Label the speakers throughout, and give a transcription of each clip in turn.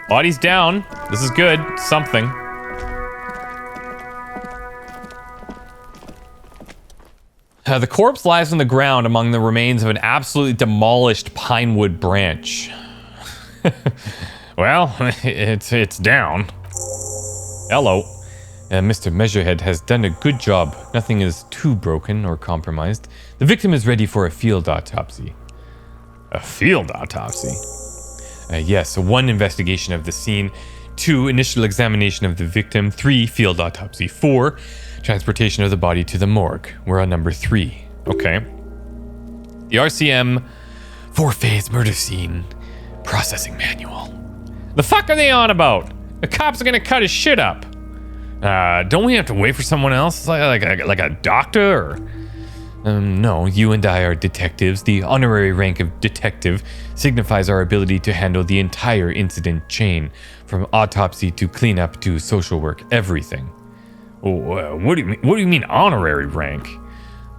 Speaker 1: Body's down. This is good. Something. The corpse lies on the ground among the remains of an absolutely demolished pinewood branch. Well, it's down. Hello. Mr. Measurehead has done a good job. Nothing is too broken or compromised. The victim is ready for a field autopsy. A field autopsy? Yes, 1 investigation of the scene, 2 initial examination of the victim, 3 field autopsy, 4 transportation of the body to the morgue. We're on number 3. Okay. The RCM 4-phase murder scene processing manual. The fuck are they on about? The cops are gonna cut his shit up. Don't we have to wait for someone else? Like a doctor? Or... no, you and I are detectives. The honorary rank of detective signifies our ability to handle the entire incident chain, from autopsy to cleanup to social work, everything. Oh, what do you mean honorary rank?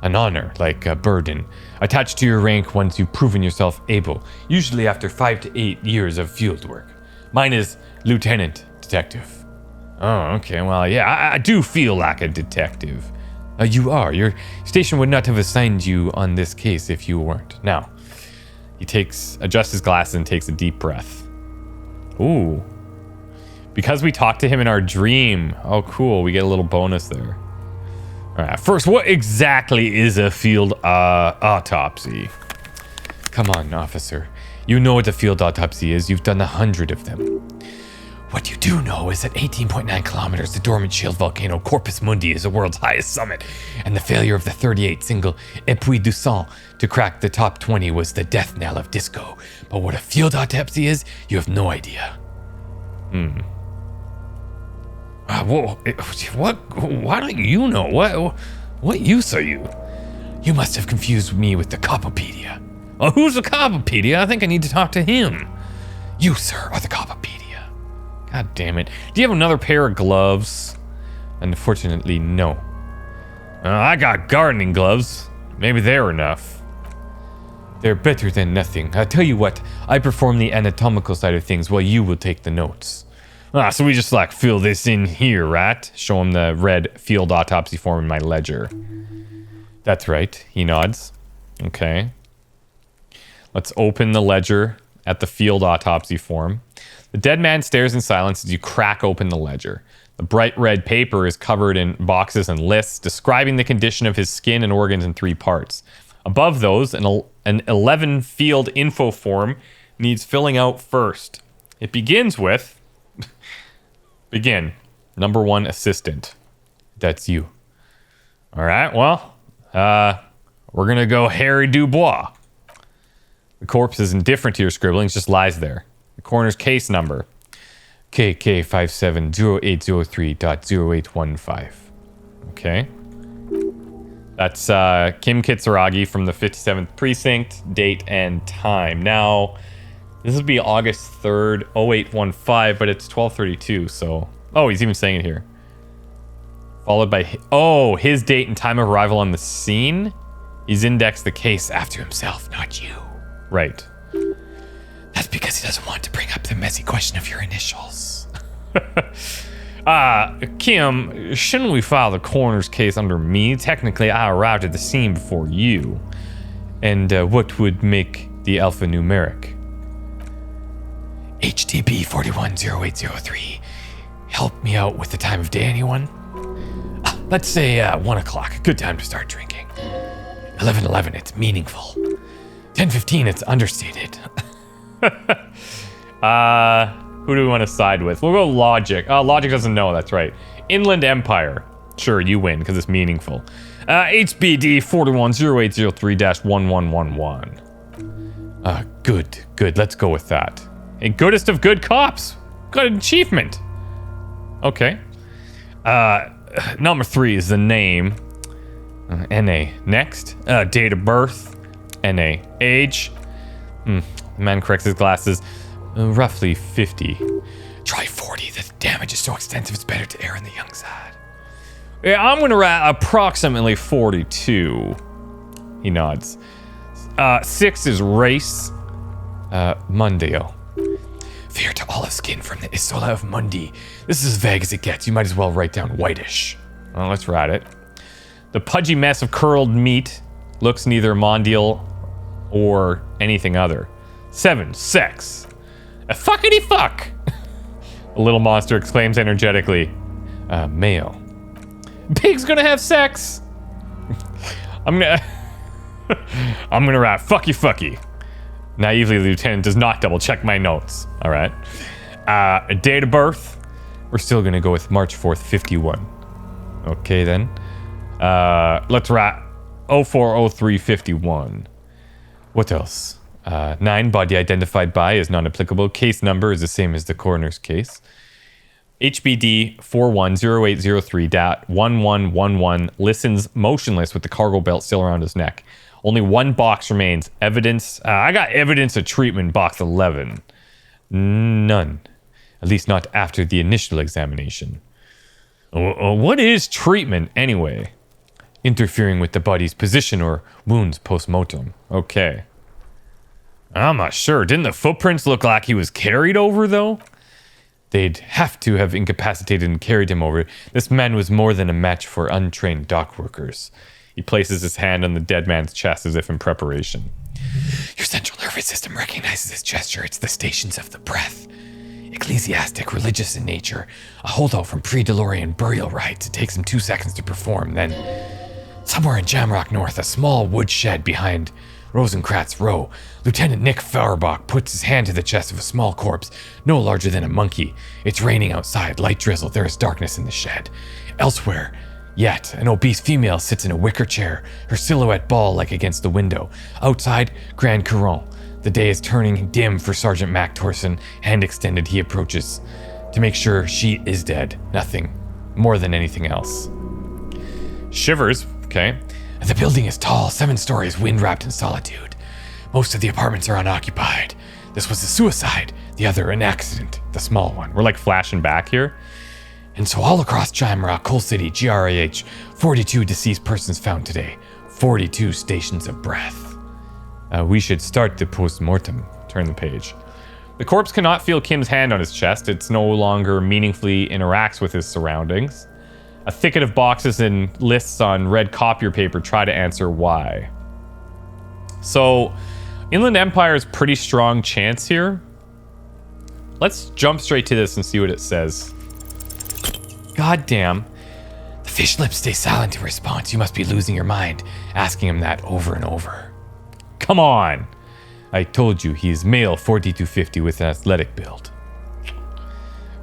Speaker 1: An honor, like a burden, attached to your rank once you've proven yourself able, usually after 5 to 8 years of field work. Mine is lieutenant detective. Oh, okay, well, yeah, I do feel like a detective. You are. Your station would not have assigned you on this case if you weren't. Now, he adjusts his glasses and takes a deep breath. Ooh. Because we talked to him in our dream. Oh, cool. We get a little bonus there. All right. First, what exactly is a field autopsy? Come on, officer. You know what a field autopsy is. You've done 100 of them. What you do know is that 18.9 kilometers, the dormant shield volcano Corpus Mundi is the world's highest summit, and the failure of the 38 single Epuis du Sang to crack the top 20 was the death knell of disco. But what a field autopsy is, you have no idea. Why don't you know? What use are you? You must have confused me with the Copopedia. Oh, who's the Copopedia? I think I need to talk to him. You, sir, are the Copopedia. God damn it. Do you have another pair of gloves? Unfortunately, no. I got gardening gloves. Maybe they're enough. They're better than nothing. I tell you what, I perform the anatomical side of things while you will take the notes. So we just fill this in here, right? Show him the red field autopsy form in my ledger. That's right. He nods. Okay. Let's open the ledger at the field autopsy form. The dead man stares in silence as you crack open the ledger. The bright red paper is covered in boxes and lists describing the condition of his skin and organs in 3 parts. Above those, an 11 field info form needs filling out first. It begins with... Begin. Number 1 assistant. That's you. All right, well, we're going to go Harry Dubois. The corpse is indifferent to your scribblings, just lies there. The coroner's case number, KK570803.0815. Okay. That's Kim Kitsuragi from the 57th Precinct, date and time. Now, this would be August 3rd, 0815, but it's 12:32, so... Oh, he's even saying it here. Followed by... his date and time of arrival on the scene? He's indexed the case after himself, not you. Right. That's because he doesn't want to bring up the messy question of your initials. Kim, shouldn't we file the coroner's case under me? Technically, I arrived at the scene before you. And what would make the alphanumeric? HTB 410803. Help me out with the time of day, anyone? Let's say 1 o'clock. Good time to start drinking. 11:11, it's meaningful. 10:15, it's understated. Who do we want to side with? We'll go Logic. Logic doesn't know, that's right. Inland Empire. Sure, you win, because it's meaningful. HBD 410803-1111. Good. Let's go with that. A goodest of good cops. Got an achievement. Okay. Number 3 is the name. NA. Next. Date of birth. NA. Age. The man corrects his glasses. Roughly 50. Try 40. The damage is so extensive it's better to err on the young side. Yeah, I'm gonna write approximately 42. He nods. 6 is race. Mundio. Fear to olive skin from the Isola of Mundi. This is as vague as it gets. You might as well write down whitish. Well, let's write it. The pudgy mess of curled meat looks neither mondial or anything other. 7, sex. A fuckity fuck! The little monster exclaims energetically. Male. Pig's gonna have sex! I'm gonna write fucky. Naively, the lieutenant does not double check my notes. All right. Date of birth. We're still going to go with March 4th, 51. Okay, then. Let's write 040351. What else? 9, body identified by is non-applicable. Case number is the same as the coroner's case. HBD 410803.1111 listens motionless with the cargo belt still around his neck. Only one box remains. Evidence. I got evidence of treatment, box 11. None. At least not after the initial examination. What is treatment, anyway? Interfering with the body's position or wounds post-mortem. Okay. I'm not sure. Didn't the footprints look like he was carried over, though? They'd have to have incapacitated and carried him over. This man was more than a match for untrained dock workers. He places his hand on the dead man's chest as if in preparation. Your central nervous system recognizes this gesture. It's the stations of the breath. Ecclesiastic, religious in nature. A holdout from pre-DeLorean burial rites. It takes him 2 seconds to perform. Then, somewhere in Jamrock North, a small wood shed behind Rosenkratz Row, Lieutenant Nick Feuerbach puts his hand to the chest of a small corpse, no larger than a monkey. It's raining outside, light drizzle. There is darkness in the shed. Elsewhere, yet, an obese female sits in a wicker chair, her silhouette ball-like against the window. Outside, Grand Couronne. The day is turning dim for Sergeant Mac Torson. Hand extended, he approaches to make sure she is dead. Nothing more than anything else. Shivers, okay. The building is tall, 7 stories, wind-wrapped in solitude. Most of the apartments are unoccupied. This was a suicide, the other an accident, the small one. We're like flashing back here. And so all across Jamrock, Coal City, GRAH, 42 deceased persons found today. 42 stations of breath. We should start the post-mortem. Turn the page. The corpse cannot feel Kim's hand on his chest. It's no longer meaningfully interacts with his surroundings. A thicket of boxes and lists on red copier paper try to answer why. So, Inland Empire's pretty strong chance here. Let's jump straight to this and see what it says. God damn. The fish lips stay silent in response. You must be losing your mind, asking him that over and over. Come on. I told you, he is male 4250 with an athletic build.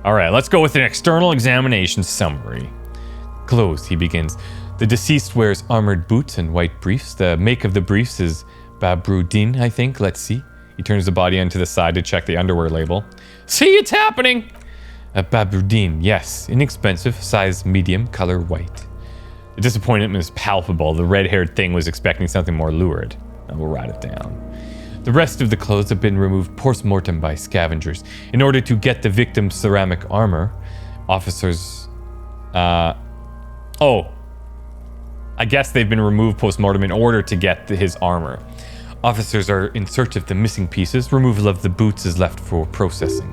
Speaker 1: Alright, let's go with an external examination summary. Clothes, he begins. The deceased wears armored boots and white briefs. The make of the briefs is Babrudin, I think. Let's see. He turns the body onto the side to check the underwear label. See, it's happening! Babrudin, yes. Inexpensive, size medium, color white. The disappointment is palpable. The red-haired thing was expecting something more lurid. I will write it down. The rest of the clothes have been removed post-mortem by scavengers. In order to get the victim's ceramic armor, officers... I guess they've been removed post-mortem in order to get his armor. Officers are in search of the missing pieces. Removal of the boots is left for processing.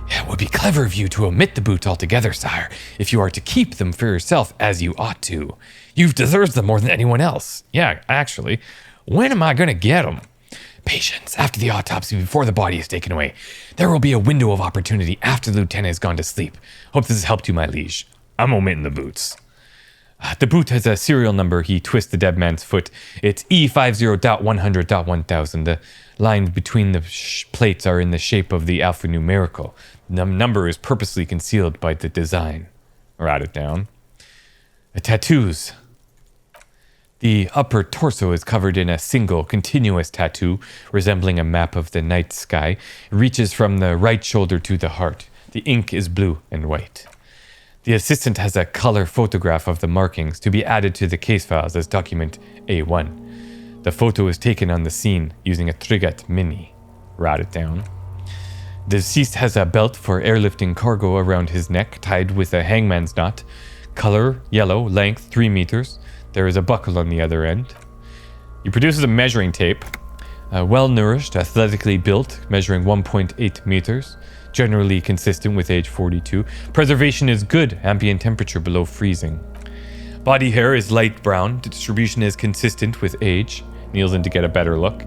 Speaker 1: It would be clever of you to omit the boots altogether, sire, if you are to keep them for yourself as you ought to. You've deserved them more than anyone else. Yeah, actually. When am I going to get them? Patience. After the autopsy, before the body is taken away. There will be a window of opportunity after the lieutenant has gone to sleep. Hope this has helped you, my liege. I'm omitting the boots. The boot has a serial number. He twists the dead man's foot. It's E50.100.1000. The lines between the plates are in the shape of the alphanumerical. The number is purposely concealed by the design. Write it down. Tattoos. The upper torso is covered in a single continuous tattoo resembling a map of the night sky. It reaches from the right shoulder to the heart. The ink is blue and white. The assistant has a color photograph of the markings to be added to the case files as document A1. The photo is taken on the scene using a Trigat Mini. Write it down. The deceased has a belt for airlifting cargo around his neck tied with a hangman's knot. Color, yellow, length 3 meters. There is a buckle on the other end. He produces a measuring tape. Well-nourished, athletically built, measuring 1.8 meters. Generally consistent with age 42. Preservation is good, ambient temperature below freezing. Body hair is light brown. Distribution is consistent with age. Kneels in to get a better look.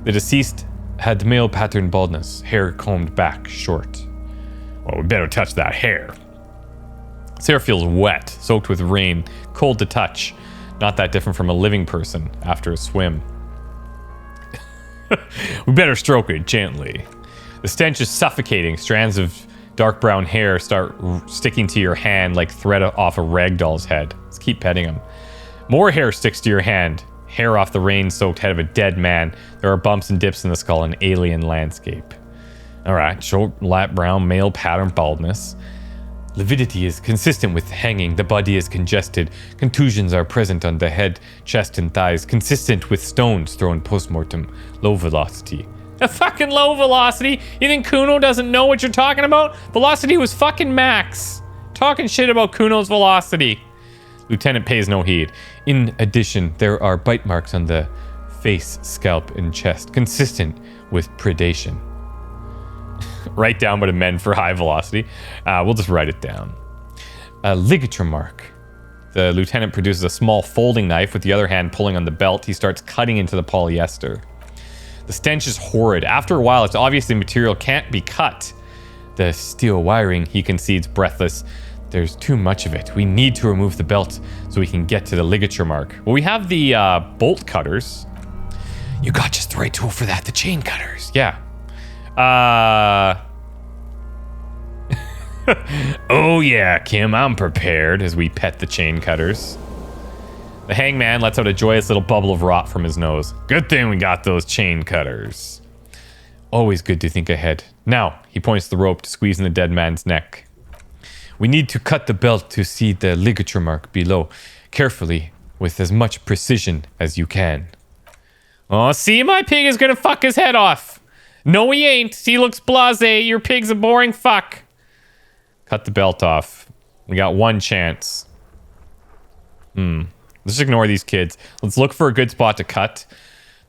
Speaker 1: The deceased had male pattern baldness, hair combed back, short. Well, we better touch that hair. This hair feels wet, soaked with rain, cold to touch. Not that different from a living person after a swim. We better stroke it gently. The stench is suffocating. Strands of dark brown hair start sticking to your hand like thread off a ragdoll's head. Let's keep petting him. More hair sticks to your hand. Hair off the rain-soaked head of a dead man. There are bumps and dips in the skull, an alien landscape. Alright, short, light brown, male pattern baldness. Lividity is consistent with hanging. The body is congested. Contusions are present on the head, chest, and thighs. Consistent with stones thrown post-mortem. Low velocity. A fucking low velocity? You think Kuno doesn't know what you're talking about? Velocity was fucking max. Talking shit about Kuno's velocity. Lieutenant pays no heed. In addition, there are bite marks on the face, scalp, and chest. Consistent with predation. Write down what it meant for high velocity. We'll just write it down. A ligature mark. The lieutenant produces a small folding knife with the other hand pulling on the belt. He starts cutting into the polyester. The stench is horrid. After a while, it's obvious the material can't be cut. The steel wiring, he concedes, breathless. There's too much of it. We need to remove the belt so we can get to the ligature mark. Well, we have the bolt cutters. You got just the right tool for that, the chain cutters. Yeah. Oh yeah, Kim, I'm prepared as we pet the chain cutters. The hangman lets out a joyous little bubble of rot from his nose. Good thing we got those chain cutters. Always good to think ahead. Now, he points the rope to squeezing the dead man's neck. We need to cut the belt to see the ligature mark below. Carefully, with as much precision as you can. Oh, see, my pig is gonna fuck his head off. No, he ain't. He looks blasé. Your pig's a boring fuck. Cut the belt off. We got one chance. Let's ignore these kids. Let's look for a good spot to cut.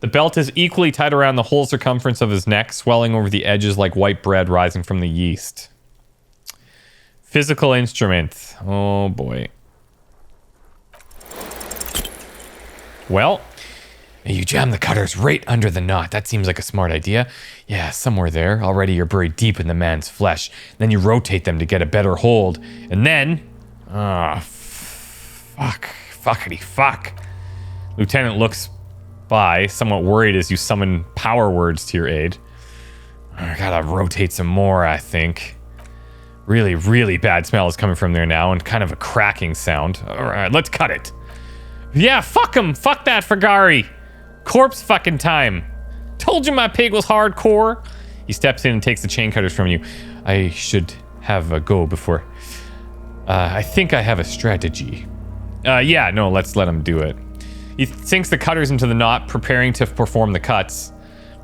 Speaker 1: The belt is equally tight around the whole circumference of his neck, swelling over the edges like white bread rising from the yeast. Physical instrument. Oh, boy. Well, you jam the cutters right under the knot. That seems like a smart idea. Yeah, somewhere there. Already you're buried deep in the man's flesh. Then you rotate them to get a better hold. And then... Fuckity fuck. Lieutenant looks by, somewhat worried as you summon power words to your aid. I gotta rotate some more, I think. Really, really bad smell is coming from there now, and kind of a cracking sound. Alright, let's cut it. Yeah, fuck him. Fuck that Fagari. Corpse fucking time. Told you my pig was hardcore. He steps in and takes the chain cutters from you. I should have a go before. I think I have a strategy. Yeah, no, let's let him do it. He sinks the cutters into the knot, preparing to perform the cuts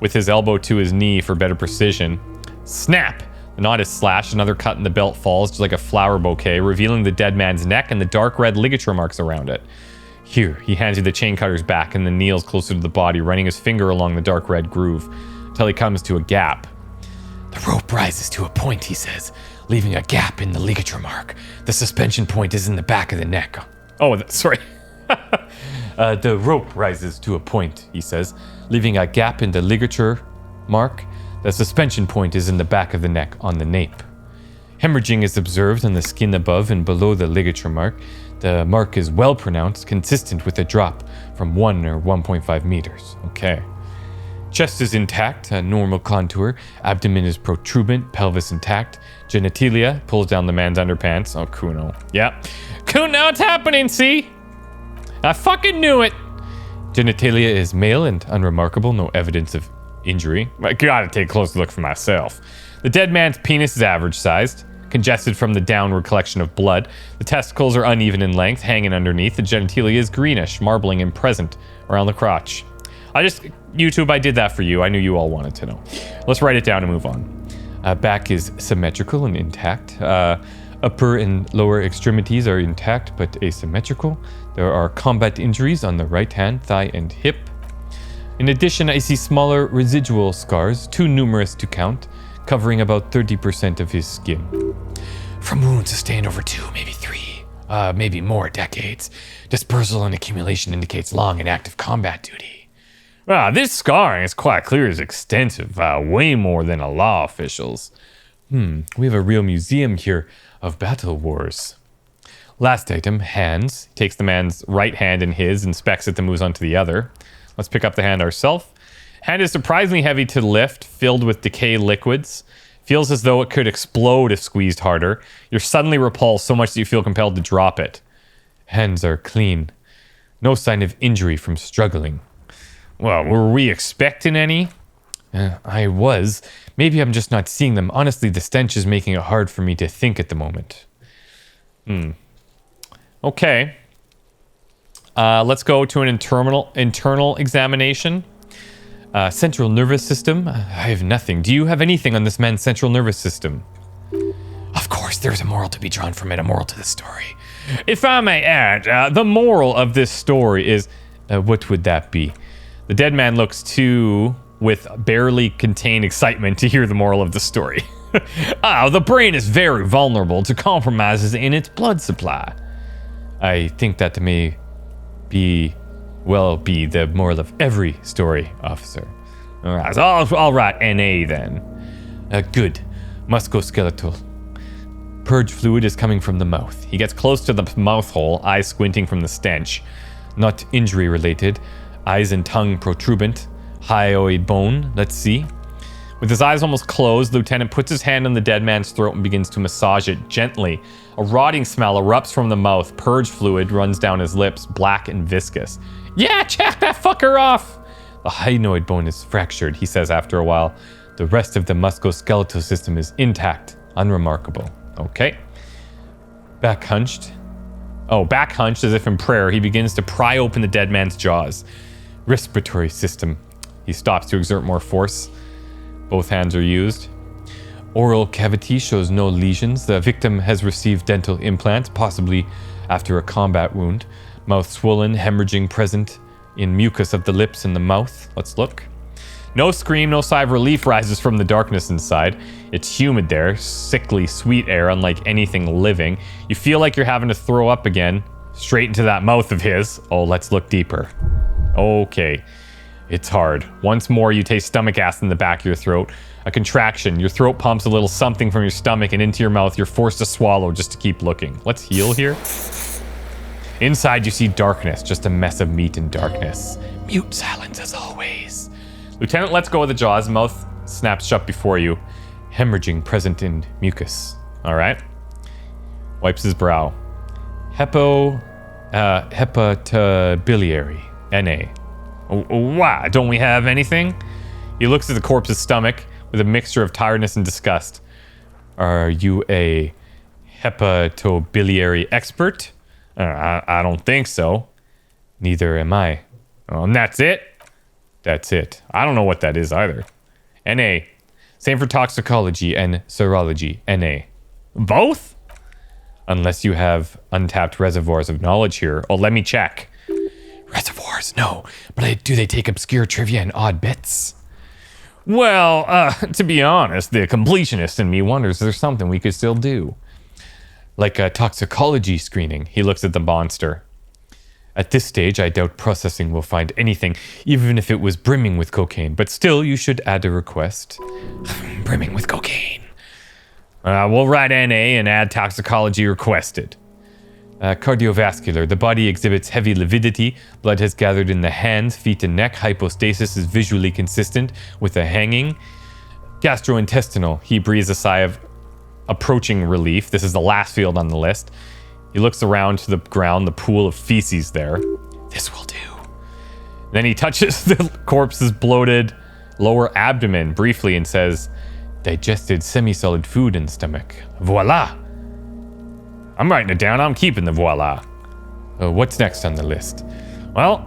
Speaker 1: with his elbow to his knee for better precision. Snap! The knot is slashed. Another cut in the belt falls just like a flower bouquet, revealing the dead man's neck and the dark red ligature marks around it. Here, he hands you the chain cutters back and then kneels closer to the body, running his finger along the dark red groove until he comes to a gap. The rope rises to a point, he says, leaving a gap in the ligature mark. The suspension point is in the back of the neck. Oh, sorry. The rope rises to a point, he says, leaving a gap in the ligature mark. The suspension point is in the back of the neck on the nape. Hemorrhaging is observed on the skin above and below the ligature mark. The mark is well pronounced, consistent with a drop from 1 or 1.5 meters. Okay. Chest is intact, a normal contour. Abdomen is protuberant, pelvis intact. Genitalia pulls down the man's underpants. Oh, Kuno. Yeah. Kuno, it's happening, see? I fucking knew it. Genitalia is male and unremarkable, no evidence of injury. I gotta take a closer look for myself. The dead man's penis is average sized, congested from the downward collection of blood. The testicles are uneven in length, hanging underneath. The genitalia is greenish, marbling and present around the crotch. YouTube, I did that for you. I knew you all wanted to know. Let's write it down and move on. Back is symmetrical and intact. Upper and lower extremities are intact but asymmetrical. There are combat injuries on the right hand, thigh, and hip. In addition, I see smaller residual scars, too numerous to count, covering about 30% of his skin. From wounds sustained over 2, maybe 3, maybe more decades. Dispersal and accumulation indicates long and active combat duty. This scarring is quite clear as extensive, way more than a law official's. We have a real museum here of battle wars. Last item, hands. Takes the man's right hand in his, inspects it, then moves on to the other. Let's pick up the hand ourselves. Hand is surprisingly heavy to lift, filled with decay liquids. Feels as though it could explode if squeezed harder. You're suddenly repulsed so much that you feel compelled to drop it. Hands are clean. No sign of injury from struggling. Well, were we expecting any? I was. Maybe I'm just not seeing them. Honestly, the stench is making it hard for me to think at the moment. Okay. Let's go to an internal examination. Central nervous system. I have nothing. Do you have anything on this man's central nervous system? Of course, there's a moral to be drawn from it. A moral to the story. If I may add, the moral of this story is... what would that be? The dead man looks too... with barely contained excitement to hear the moral of the story. The brain is very vulnerable to compromises in its blood supply. I think that may be the moral of every story, officer. All right, so I'll write NA then. Good. Musculoskeletal. Purge fluid is coming from the mouth. He gets close to the mouth hole, eyes squinting from the stench. Not injury related. Eyes and tongue protuberant. Hyoid bone. Let's see. With his eyes almost closed, Lieutenant puts his hand on the dead man's throat and begins to massage it gently. A rotting smell erupts from the mouth. Purge fluid runs down his lips, black and viscous. Yeah, check that fucker off! The hyoid bone is fractured, he says after a while. The rest of the musculoskeletal system is intact. Unremarkable. Okay. Back hunched as if in prayer, he begins to pry open the dead man's jaws. Respiratory system. He stops to exert more force. Both hands are used. Oral cavity shows no lesions. The victim has received dental implants, possibly after a combat wound. Mouth swollen, hemorrhaging present in mucus of the lips and the mouth. Let's look. No scream, no sigh of relief rises from the darkness inside. It's humid there, sickly sweet air unlike anything living. You feel like you're having to throw up again, straight into that mouth of his. Oh, let's look deeper. Okay. It's hard. Once more, you taste stomach acid in the back of your throat. A contraction. Your throat pumps a little something from your stomach and into your mouth. You're forced to swallow just to keep looking. Let's heal here. Inside, you see darkness. Just a mess of meat and darkness. Mute silence as always. Lieutenant lets go of the jaws. Mouth snaps shut before you. Hemorrhaging present in mucus. All right. Wipes his brow. Hepatobiliary. NA. Why? Don't we have anything? He looks at the corpse's stomach with a mixture of tiredness and disgust. Are you a hepatobiliary expert? I don't think so. Neither am I. Oh, and that's it? That's it. I don't know what that is either. NA. Same for toxicology and serology. NA. Both? Unless you have untapped reservoirs of knowledge here. Oh, let me check. Reservoirs, no. But do they take obscure trivia and odd bits? Well, to be honest, the completionist in me wonders if there's something we could still do. Like a toxicology screening. He looks at the monster. At this stage, I doubt processing will find anything, even if it was brimming with cocaine. But still, you should add a request. Brimming with cocaine. We'll write NA and add toxicology requested. Cardiovascular. The body exhibits heavy lividity. Blood has gathered in the hands, feet, and neck. Hypostasis is visually consistent with a hanging. Gastrointestinal. He breathes a sigh of approaching relief. This is the last field on the list. He looks around to the ground, the pool of feces there. This will do. Then he touches the corpse's bloated lower abdomen briefly and says, digested semi-solid food in the stomach. Voila! I'm writing it down. I'm keeping the voila. What's next on the list? Well,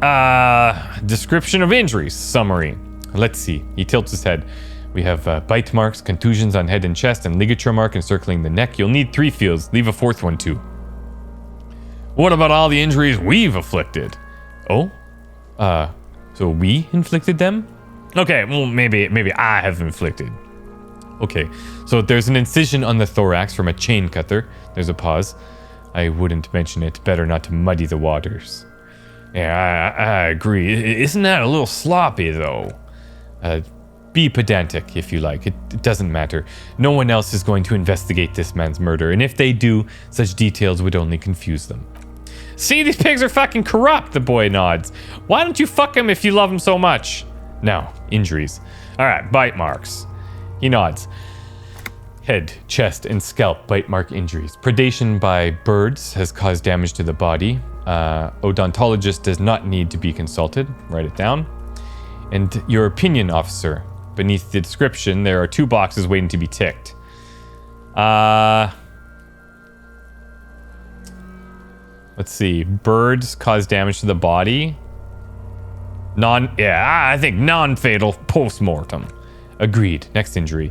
Speaker 1: description of injuries. Summary. Let's see. He tilts his head. We have bite marks, contusions on head and chest, and ligature mark encircling the neck. You'll need 3 fields. Leave a 4th one too. What about all the injuries we've afflicted? Oh? So we inflicted them? Okay, well, maybe I have inflicted. Okay, so there's an incision on the thorax from a chain cutter. There's a pause. I wouldn't mention it. Better not to muddy the waters. Yeah, I agree. Isn't that a little sloppy, though? Be pedantic, if you like. It doesn't matter. No one else is going to investigate this man's murder, and if they do, such details would only confuse them. See, these pigs are fucking corrupt, the boy nods. Why don't you fuck him if you love him so much? Now, injuries. Alright, bite marks. He nods. Head, chest, and scalp bite mark injuries. Predation by birds has caused damage to the body. Odontologist does not need to be consulted. Write it down. And your opinion, officer. Beneath the description, there are 2 boxes waiting to be ticked. Let's see. Birds cause damage to the body. I think non-fatal post-mortem. Agreed. Next injury.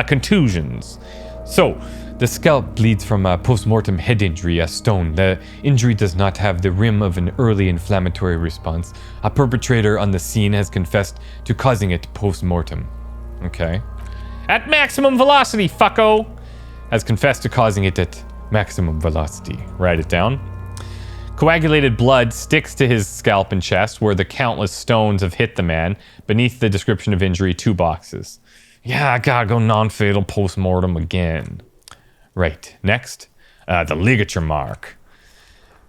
Speaker 1: Contusions. So, the scalp bleeds from a post-mortem head injury, a stone. The injury does not have the rim of an early inflammatory response. A perpetrator on the scene has confessed to causing it post-mortem. Okay. At maximum velocity, fucko! Has confessed to causing it at maximum velocity. Write it down. Coagulated blood sticks to his scalp and chest where the countless stones have hit the man. Beneath the description of injury, 2 boxes. Yeah, I gotta go non-fatal post-mortem again. Right. Next, the ligature mark.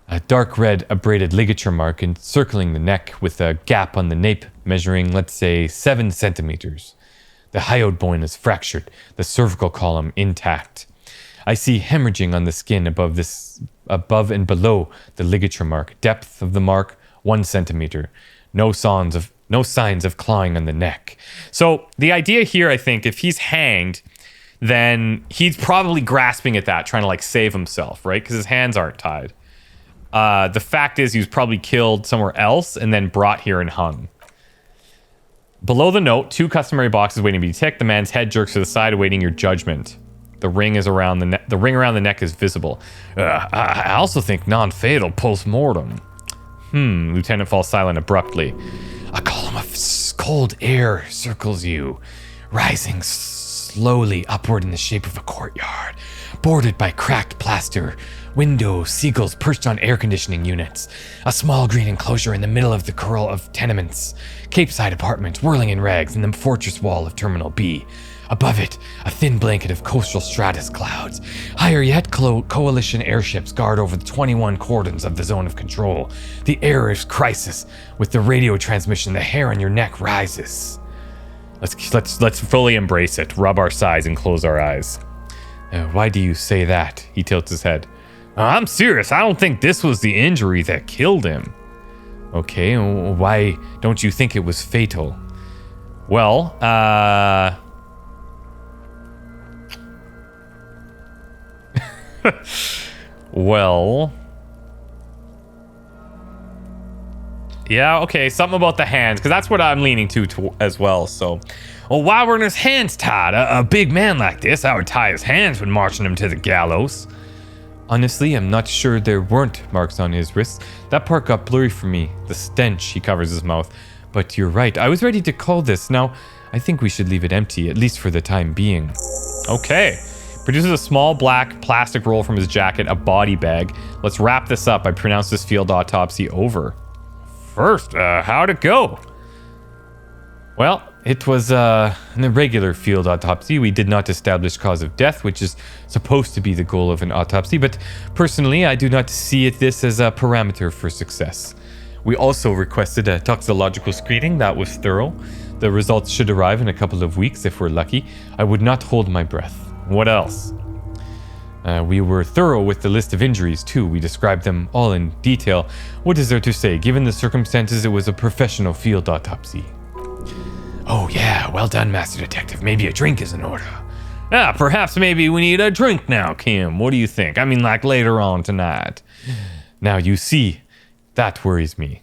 Speaker 1: A dark red abraded ligature mark encircling the neck with a gap on the nape measuring, let's say, 7 centimeters. The hyoid bone is fractured, the cervical column intact. I see hemorrhaging on the skin above and below the ligature mark. Depth of the mark, 1 centimeter. No signs of clawing on the neck. So the idea here, I think, if he's hanged, then he's probably grasping at that, trying to like save himself, right? Because his hands aren't tied. The fact is he was probably killed somewhere else and then brought here and hung. Below the note, 2 customary boxes waiting to be ticked. The man's head jerks to the side, awaiting your judgment. The ring is around the ring around the neck is visible. I also think non-fatal post-mortem. Lieutenant falls silent abruptly. A column of cold air circles you, rising slowly upward in the shape of a courtyard, bordered by cracked plaster, windows, seagulls perched on air conditioning units, a small green enclosure in the middle of the curl of tenements, Capeside apartments whirling in rags, and the fortress wall of Terminal B. Above it, a thin blanket of coastal stratus clouds. Higher yet, coalition airships guard over the 21 cordons of the zone of control. The air is crisis. With the radio transmission, the hair on your neck rises. Let's fully embrace it. Rub our sides and close our eyes. Why do you say that? He tilts his head. I'm serious. I don't think this was the injury that killed him. Okay, why don't you think it was fatal? Well, well, yeah, okay, something about the hands, because that's what I'm leaning to as well. So, well, why weren't his hands tied? A big man like this, I would tie his hands when marching him to the gallows. Honestly, I'm not sure there weren't marks on his wrists. That part got blurry for me. The stench, he covers his mouth. But you're right, I was ready to call this. Now, I think we should leave it empty, at least for the time being. Okay. Produces a small black plastic roll from his jacket, a body bag. Let's wrap this up. I pronounce this field autopsy over. First, how'd it go? Well, it was an irregular field autopsy. We did not establish cause of death, which is supposed to be the goal of an autopsy, but personally, I do not see this as a parameter for success. We also requested a toxicological screening. That was thorough. The results should arrive in a couple of weeks if we're lucky. I would not hold my breath. What else? We were thorough with the list of injuries, too. We described them all in detail. What is there to say? Given the circumstances, it was a professional field autopsy. Oh, yeah. Well done, Master Detective. Maybe a drink is in order. Perhaps maybe we need a drink now, Kim. What do you think? I mean, like later on tonight. Now, you see, that worries me.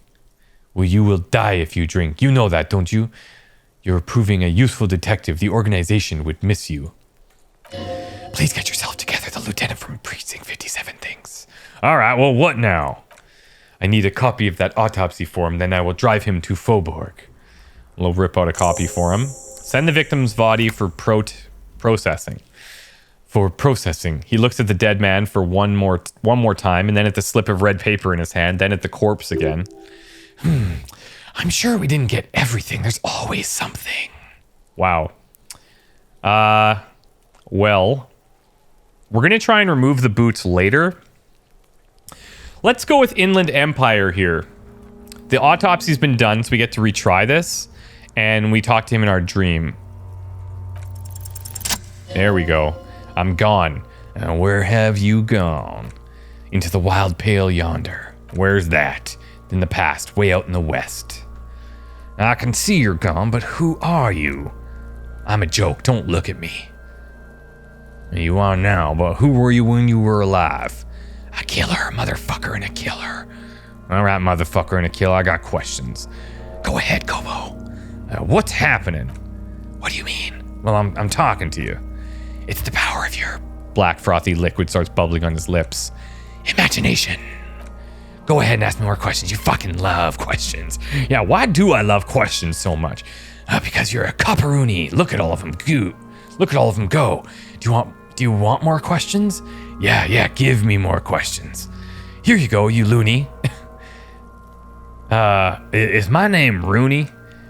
Speaker 1: Well, you will die if you drink. You know that, don't you? You're proving a useful detective. The organization would miss you. Please get yourself together. The lieutenant from Precinct 57 thinks. All right, well, what now? I need a copy of that autopsy form, then I will drive him to Faubourg. We'll rip out a copy for him. Send the victim's body for processing. For processing. He looks at the dead man for one more time, and then at the slip of red paper in his hand, then at the corpse again. I'm sure we didn't get everything. There's always something. Wow. Well, we're going to try and remove the boots later. Let's go with Inland Empire here. The autopsy's been done, so we get to retry this. And we talk to him in our dream. There we go. I'm gone. Where have you gone? Into the wild pale yonder. Where's that? In the past, way out in the west. I can see you're gone, but who are you? I'm a joke, don't look at me. You are now, but who were you when you were alive? A killer, motherfucker, and a killer. Alright, motherfucker and a killer, I got questions. Go ahead, Kobo. What's happening? What do you mean? Well, I'm talking to you. It's the power of your... Black frothy liquid starts bubbling on his lips. Imagination. Go ahead and ask me more questions. You fucking love questions. Yeah, why do I love questions so much? Because you're a copperoony. Look at all of them. Look at all of them go. Do you want more questions? Yeah, give me more questions. Here you go, you loony. Is my name Rooney?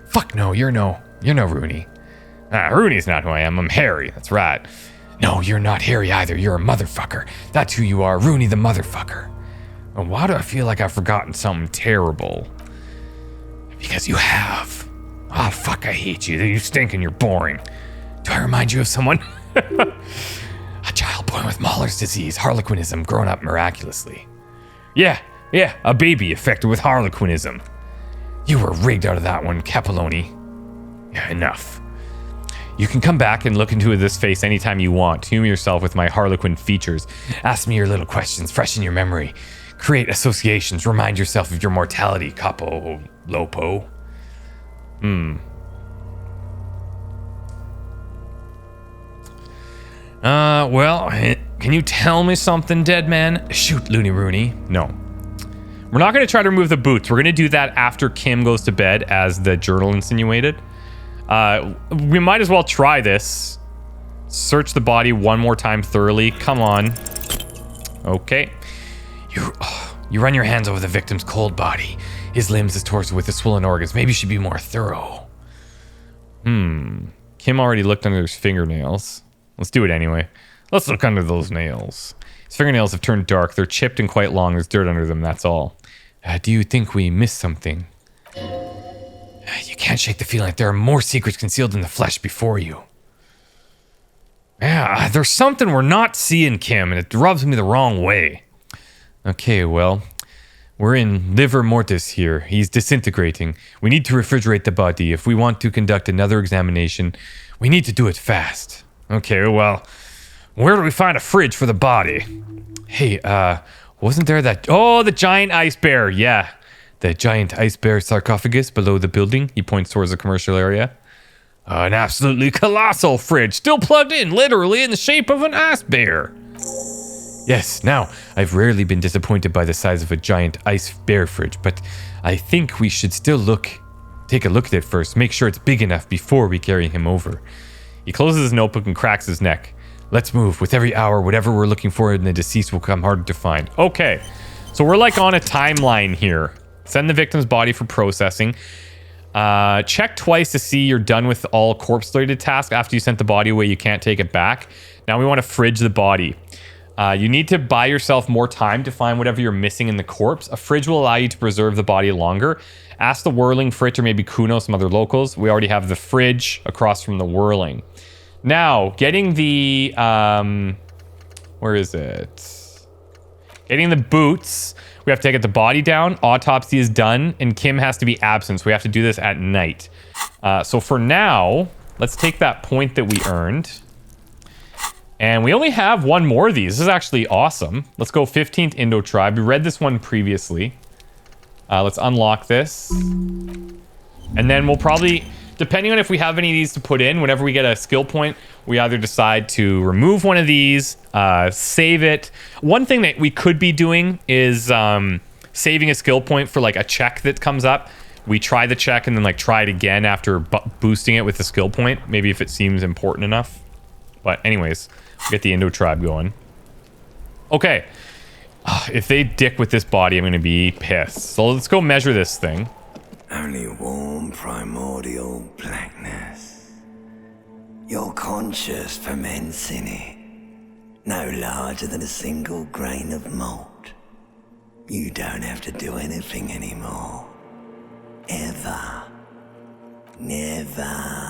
Speaker 1: Fuck no, you're no Rooney. Rooney's not who I am. I'm Harry, that's right. No, you're not Harry either. You're a motherfucker. That's who you are, Rooney the motherfucker. Well, why do I feel like I've forgotten something terrible? Because you have. Oh, fuck, I hate you. You stink and you're boring. Do I remind you of someone? A child born with Mahler's disease, harlequinism, grown up miraculously. Yeah, a baby affected with harlequinism. You were rigged out of that one, Capelloni. Yeah, enough. You can come back and look into this face anytime you want. Humor yourself with my harlequin features. Ask me your little questions, freshen your memory. Create associations, remind yourself of your mortality, Capo Lopo. Well, can you tell me something, dead man? Shoot, Looney Rooney. No. We're not going to try to remove the boots. We're going to do that after Kim goes to bed, as the journal insinuated. We might as well try this. Search the body one more time thoroughly. Come on. Okay. You run your hands over the victim's cold body. His limbs, his torso with the swollen organs. Maybe you should be more thorough. Kim already looked under his fingernails. Let's do it anyway. Let's look under those nails. His fingernails have turned dark. They're chipped and quite long. There's dirt under them, that's all. Do you think we missed something? You can't shake the feeling that there are more secrets concealed in the flesh before you. Yeah, there's something we're not seeing, Kim, and it rubs me the wrong way. Okay, well, we're in livor mortis here. He's disintegrating. We need to refrigerate the body. If we want to conduct another examination, we need to do it fast. Okay, well, where do we find a fridge for the body? Hey, wasn't there that... Oh, the giant ice bear. Yeah, the giant ice bear sarcophagus below the building. He points towards the commercial area. An absolutely colossal fridge, still plugged in, literally in the shape of an ice bear. Yes, now, I've rarely been disappointed by the size of a giant ice bear fridge, but I think we should still take a look at it first, make sure it's big enough before we carry him over. He closes his notebook and cracks his neck. Let's move. With every hour, whatever we're looking for in the deceased will come harder to find. Okay, so we're like on a timeline here. Send the victim's body for processing. Check twice to see you're done with all corpse-related tasks. After you sent the body away, you can't take it back. Now we want to fridge the body. You need to buy yourself more time to find whatever you're missing in the corpse. A fridge will allow you to preserve the body longer. Ask the Whirling, Fritz, or maybe Kuno, some other locals. We already have the fridge across from the Whirling. Now, getting the... where is it? Getting the boots. We have to get the body down. Autopsy is done, and Kim has to be absent, so we have to do this at night. So for now, let's take that point that we earned. And we only have one more of these. This is actually awesome. Let's go 15th Indo Tribe. We read this one previously. Let's unlock this. And then we'll probably, depending on if we have any of these to put in, whenever we get a skill point, we either decide to remove one of these, save it. One thing that we could be doing is saving a skill point for like a check that comes up. We try the check and then like try it again after boosting it with the skill point. Maybe if it seems important enough. But anyways, get the Indo tribe going. Okay. If they dick with this body, I'm going to be pissed. So let's go measure this thing.
Speaker 2: Only warm primordial blackness. Your conscious ferments in it. No larger than a single grain of malt. You don't have to do anything anymore. Ever. Never.